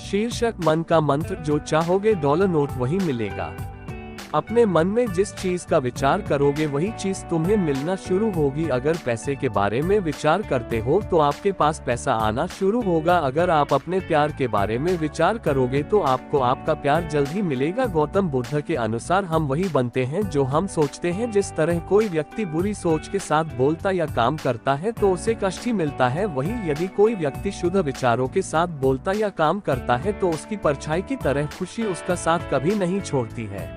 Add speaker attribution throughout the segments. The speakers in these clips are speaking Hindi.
Speaker 1: शीर्षक मन का मंत्र, जो चाहोगे डॉलर नोट वही मिलेगा। अपने मन में जिस चीज का विचार करोगे वही चीज तुम्हें मिलना शुरू होगी। अगर पैसे के बारे में विचार करते हो तो आपके पास पैसा आना शुरू होगा। अगर आप अपने प्यार के बारे में विचार करोगे तो आपको आपका प्यार जल्द ही मिलेगा। गौतम बुद्ध के अनुसार हम वही बनते हैं जो हम सोचते हैं। जिस तरह कोई व्यक्ति बुरी सोच के साथ बोलता या काम करता है तो उसे कष्ट ही मिलता है, वही यदि कोई व्यक्ति शुद्ध विचारों के साथ बोलता या काम करता है तो उसकी परछाई की तरह खुशी उसका साथ कभी नहीं छोड़ती है।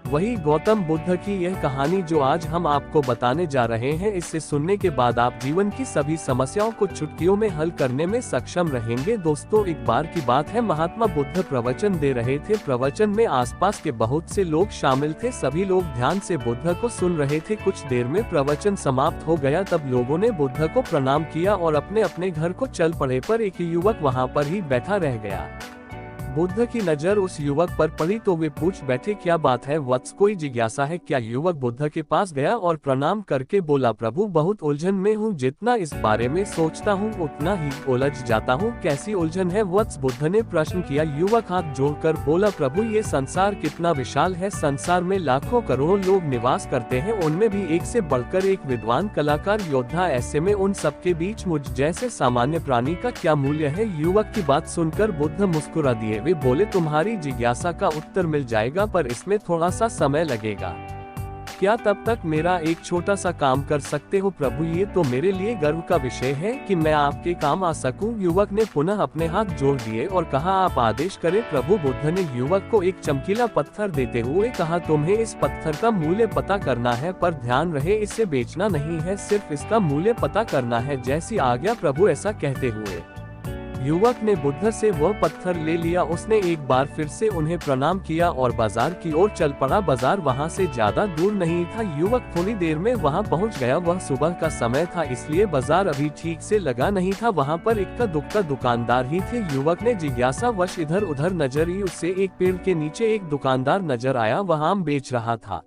Speaker 1: वही गौतम बुद्ध की यह कहानी जो आज हम आपको बताने जा रहे हैं, इसे सुनने के बाद आप जीवन की सभी समस्याओं को चुटकियों में हल करने में सक्षम रहेंगे। दोस्तों, एक बार की बात है, महात्मा बुद्ध प्रवचन दे रहे थे। प्रवचन में आसपास के बहुत से लोग शामिल थे। सभी लोग ध्यान से बुद्ध को सुन रहे थे। कुछ देर में प्रवचन समाप्त हो गया। तब लोगों ने बुद्ध को प्रणाम किया और अपने अपने घर को चल पड़े। पर एक युवक वहाँ पर ही बैठा रह गया। बुद्ध की नजर उस युवक पर पड़ी तो वे पूछ बैठे, क्या बात है वत्स, कोई जिज्ञासा है क्या? युवक बुद्ध के पास गया और प्रणाम करके बोला, प्रभु बहुत उलझन में हूँ, जितना इस बारे में सोचता हूँ उतना ही उलझ जाता हूँ। कैसी उलझन है वत्स? बुद्ध ने प्रश्न किया। युवक हाथ जोड़कर बोला, प्रभु ये संसार कितना विशाल है। संसार में लाखों करोड़ों लोग निवास करते हैं, उनमें भी एक से बढ़कर एक विद्वान, कलाकार, योद्धा। ऐसे में उन सबके बीच मुझ जैसे सामान्य प्राणी का क्या मूल्य है? युवक की बात सुनकर बुद्ध मुस्कुरा दिए। वे बोले, तुम्हारी जिज्ञासा का उत्तर मिल जाएगा, पर इसमें थोड़ा सा समय लगेगा। क्या तब तक मेरा एक छोटा सा काम कर सकते हो? प्रभु ये तो मेरे लिए गर्व का विषय है कि मैं आपके काम आ सकूं। युवक ने पुनः अपने हाथ जोड़ दिए और कहा, आप आदेश करें प्रभु। बुद्ध ने युवक को एक चमकीला पत्थर देते हुए कहा, तुम्हें इस पत्थर का मूल्य पता करना है, पर ध्यान रहे इसे बेचना नहीं है, सिर्फ इसका मूल्य पता करना है। जैसी आज्ञा प्रभु। ऐसा कहते हुए युवक ने बुद्ध से वह पत्थर ले लिया। उसने एक बार फिर से उन्हें प्रणाम किया और बाजार की ओर चल पड़ा। बाजार वहां से ज्यादा दूर नहीं था। युवक थोड़ी देर में वहां पहुंच गया। वह सुबह का समय था, इसलिए बाजार अभी ठीक से लगा नहीं था। वहां पर इक्का दुक्का दुकानदार ही थे। युवक ने जिज्ञासावश इधर उधर नजर की। उससे एक पेड़ के नीचे एक दुकानदार नजर आया, वह आम बेच रहा था।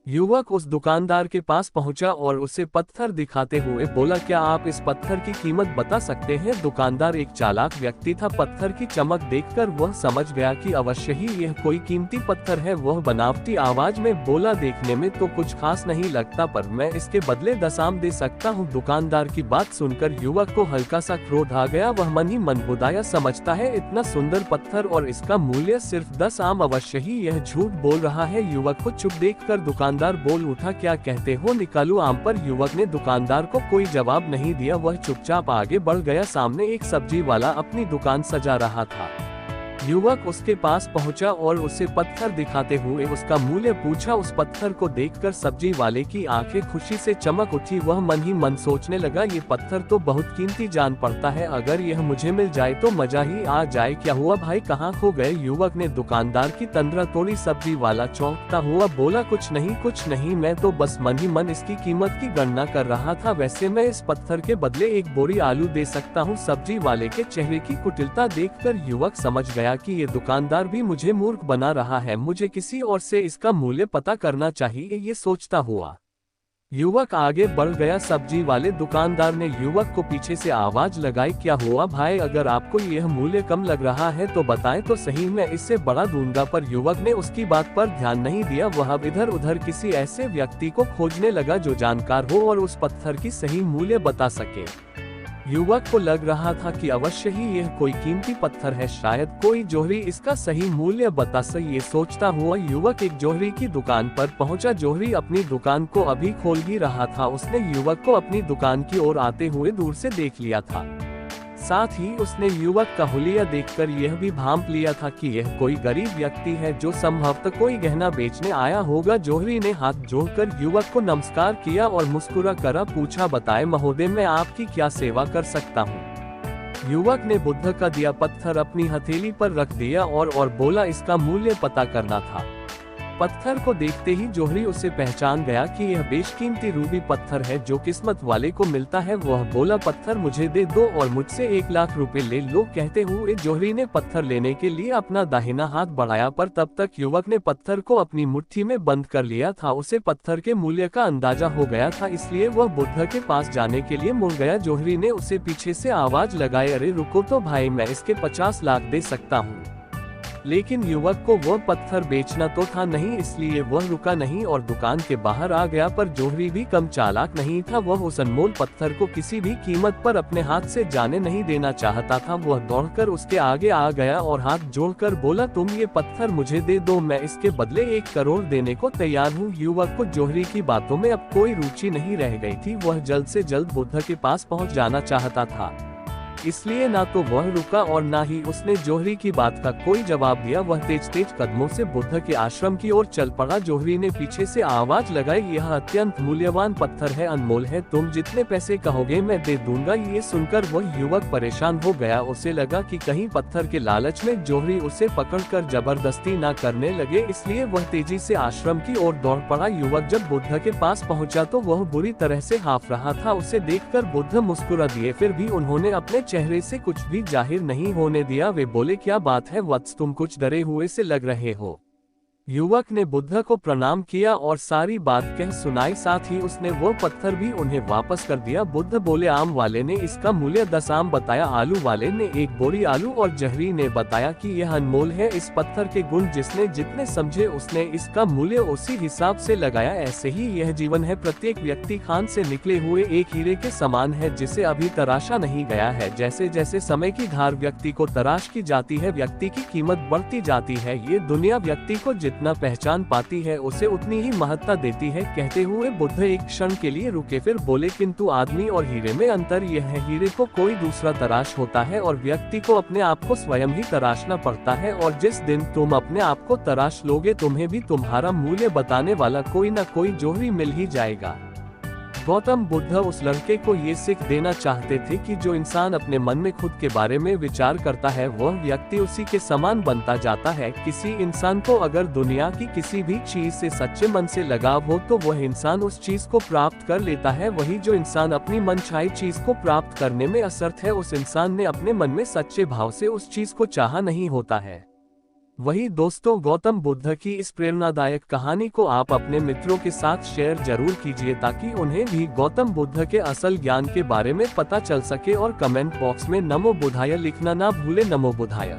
Speaker 1: युवक उस दुकानदार के पास पहुंचा और उसे पत्थर दिखाते हुए बोला, क्या आप इस पत्थर की कीमत बता सकते हैं? दुकानदार एक चालाक व्यक्ति था। पत्थर की चमक देखकर वह समझ गया कि अवश्य ही यह कोई कीमती पत्थर है। वह बनावटी आवाज में बोला, देखने में तो कुछ खास नहीं लगता, पर मैं इसके बदले 10 आम दे सकता हूँ। दुकानदार की बात सुनकर युवक को हल्का सा क्रोध आ गया। वह मन ही मन बुदाया, समझता है इतना सुंदर पत्थर और इसका मूल्य सिर्फ 10 आम, अवश्य ही यह झूठ बोल रहा है। युवक को चुप देखकर दुकानदार बोल उठा, क्या कहते हो, निकालूं आम? पर युवक ने दुकानदार को कोई जवाब नहीं दिया। वह चुपचाप आगे बढ़ गया। सामने एक सब्जी वाला अपनी दुकान सजा रहा था। युवक उसके पास पहुंचा और उसे पत्थर दिखाते हुए उसका मूल्य पूछा। उस पत्थर को देखकर सब्जी वाले की आंखें खुशी से चमक उठी। वह मन ही मन सोचने लगा, ये पत्थर तो बहुत कीमती जान पड़ता है, अगर यह मुझे मिल जाए तो मजा ही आ जाए। क्या हुआ भाई, कहाँ खो गए? युवक ने दुकानदार की तंद्रा तोड़ी। सब्जी वाला चौंकता हुआ बोला, कुछ नहीं, मैं तो बस मन ही मन इसकी कीमत की गणना कर रहा था। वैसे मैं इस पत्थर के बदले एक बोरी आलू दे सकता हूँ। सब्जी वाले के चेहरे की कुटिलता देखकर युवक समझ गया कि ये दुकानदार भी मुझे मूर्ख बना रहा है। मुझे किसी और से इसका मूल्य पता करना चाहिए, ये सोचता हुआ युवक आगे बढ़ गया। सब्जी वाले दुकानदार ने युवक को पीछे से आवाज लगाई, क्या हुआ भाई, अगर आपको यह मूल्य कम लग रहा है तो बताएं तो सही, मैं इससे बढ़ा दूंगा। पर युवक ने उसकी बात पर ध्यान नहीं दिया। वह अब इधर उधर किसी ऐसे व्यक्ति को खोजने लगा जो जानकार हो और उस पत्थर की सही मूल्य बता सके। युवक को लग रहा था कि अवश्य ही यह कोई कीमती पत्थर है, शायद कोई जोहरी इसका सही मूल्य बता सके। ये सोचता हुआ युवक एक जोहरी की दुकान पर पहुंचा। जोहरी अपनी दुकान को अभी खोल ही रहा था। उसने युवक को अपनी दुकान की ओर आते हुए दूर से देख लिया था। साथ ही उसने युवक का हुलिया देखकर यह भी भांप लिया था कि यह कोई गरीब व्यक्ति है जो संभवतः कोई गहना बेचने आया होगा। जोहरी ने हाथ जोड़कर युवक को नमस्कार किया और मुस्कुरा कर पूछा, बताएं महोदय, मैं आपकी क्या सेवा कर सकता हूँ? युवक ने बुद्ध का दिया पत्थर अपनी हथेली पर रख दिया और बोला, इसका मूल्य पता करना था। पत्थर को देखते ही जोहरी उसे पहचान गया कि यह बेशकीमती रूबी पत्थर है जो किस्मत वाले को मिलता है। वह बोला, पत्थर मुझे दे दो और मुझसे 1 लाख रुपए ले लो। कहते हुए जोहरी ने पत्थर लेने के लिए अपना दाहिना हाथ बढ़ाया, पर तब तक युवक ने पत्थर को अपनी मुट्ठी में बंद कर लिया था। उसे पत्थर के मूल्य का अंदाजा हो गया था, इसलिए वह बुद्ध के पास जाने के लिए मुड़ गया। जोहरी ने उसे पीछे से आवाज लगाई, अरे रुको तो भाई, मैं इसके 50 लाख दे सकता हूँ। लेकिन युवक को वह पत्थर बेचना तो था नहीं, इसलिए वह रुका नहीं और दुकान के बाहर आ गया। पर जोहरी भी कम चालाक नहीं था, वह उस अनमोल पत्थर को किसी भी कीमत पर अपने हाथ से जाने नहीं देना चाहता था। वह दौड़कर उसके आगे आ गया और हाथ जोड़कर बोला, तुम ये पत्थर मुझे दे दो, मैं इसके बदले 1 करोड़ देने को तैयार हूँ। युवक को जोहरी की बातों में अब कोई रुचि नहीं रह गई थी, वह जल्द से जल्द बुद्ध के पास पहुँच जाना चाहता था। इसलिए ना तो वह रुका और ना ही उसने जोहरी की बात का कोई जवाब दिया। वह तेज तेज कदमों से बुद्ध के आश्रम की ओर चल पड़ा। जोहरी ने पीछे से आवाज लगाई, यह अत्यंत मूल्यवान पत्थर है, अनमोल है, तुम जितने पैसे कहोगे मैं दे दूंगा। ये सुनकर वह युवक परेशान हो गया, उसे लगा कि कहीं पत्थर के लालच में जोहरी उसे पकड़कर जबरदस्ती ना करने लगे, इसलिए वह तेजी से आश्रम की ओर दौड़ पड़ा। युवक जब बुद्ध के पास पहुंचा तो वह बुरी तरह से हाफ रहा था। उसे देखकर बुद्ध मुस्कुरा दिए, फिर भी उन्होंने अपने चेहरे से कुछ भी जाहिर नहीं होने दिया। वे बोले, क्या बात है वत्स, तुम कुछ डरे हुए से लग रहे हो। युवक ने बुद्ध को प्रणाम किया और सारी बात कह सुनाई, साथ ही उसने वो पत्थर भी उन्हें वापस कर दिया। बुद्ध बोले, आम वाले ने इसका मूल्य 10 आम बताया, आलू वाले ने 1 बोरी आलू और जहरी ने बताया कि यह अनमोल है। इस पत्थर के गुण जिसने जितने समझे उसने इसका मूल्य उसी हिसाब से लगाया। ऐसे ही यह जीवन है, प्रत्येक व्यक्ति खान से निकले हुए एक हीरे के समान है जिसे अभी तराशा नहीं गया है। जैसे जैसे समय की धार व्यक्ति को तराश की जाती है, व्यक्ति की कीमत बढ़ती जाती है। ये दुनिया व्यक्ति को जितना पहचान पाती है उसे उतनी ही महत्ता देती है। कहते हुए बुद्ध एक क्षण के लिए रुके, फिर बोले, किंतु आदमी और हीरे में अंतर यह है, हीरे को कोई दूसरा तराश होता है और व्यक्ति को अपने आप को स्वयं ही तराशना पड़ता है। और जिस दिन तुम अपने आप को तराश लोगे, तुम्हें भी तुम्हारा मूल्य बताने वाला कोई न कोई जोहरी मिल ही जाएगा। गौतम बुद्ध उस लड़के को ये सीख देना चाहते थे कि जो इंसान अपने मन में खुद के बारे में विचार करता है वह व्यक्ति उसी के समान बनता जाता है। किसी इंसान को अगर दुनिया की किसी भी चीज से सच्चे मन से लगाव हो तो वह इंसान उस चीज को प्राप्त कर लेता है। वही जो इंसान अपनी मनचाही चीज को प्राप्त करने में असमर्थ है, उस इंसान ने अपने मन में सच्चे भाव से उस चीज को चाहा नहीं होता है। वही दोस्तों, गौतम बुद्ध की इस प्रेरणादायक कहानी को आप अपने मित्रों के साथ शेयर जरूर कीजिए ताकि उन्हें भी गौतम बुद्ध के असल ज्ञान के बारे में पता चल सके। और कमेंट बॉक्स में नमो बुद्धाय लिखना ना भूले। नमो बुद्धाय।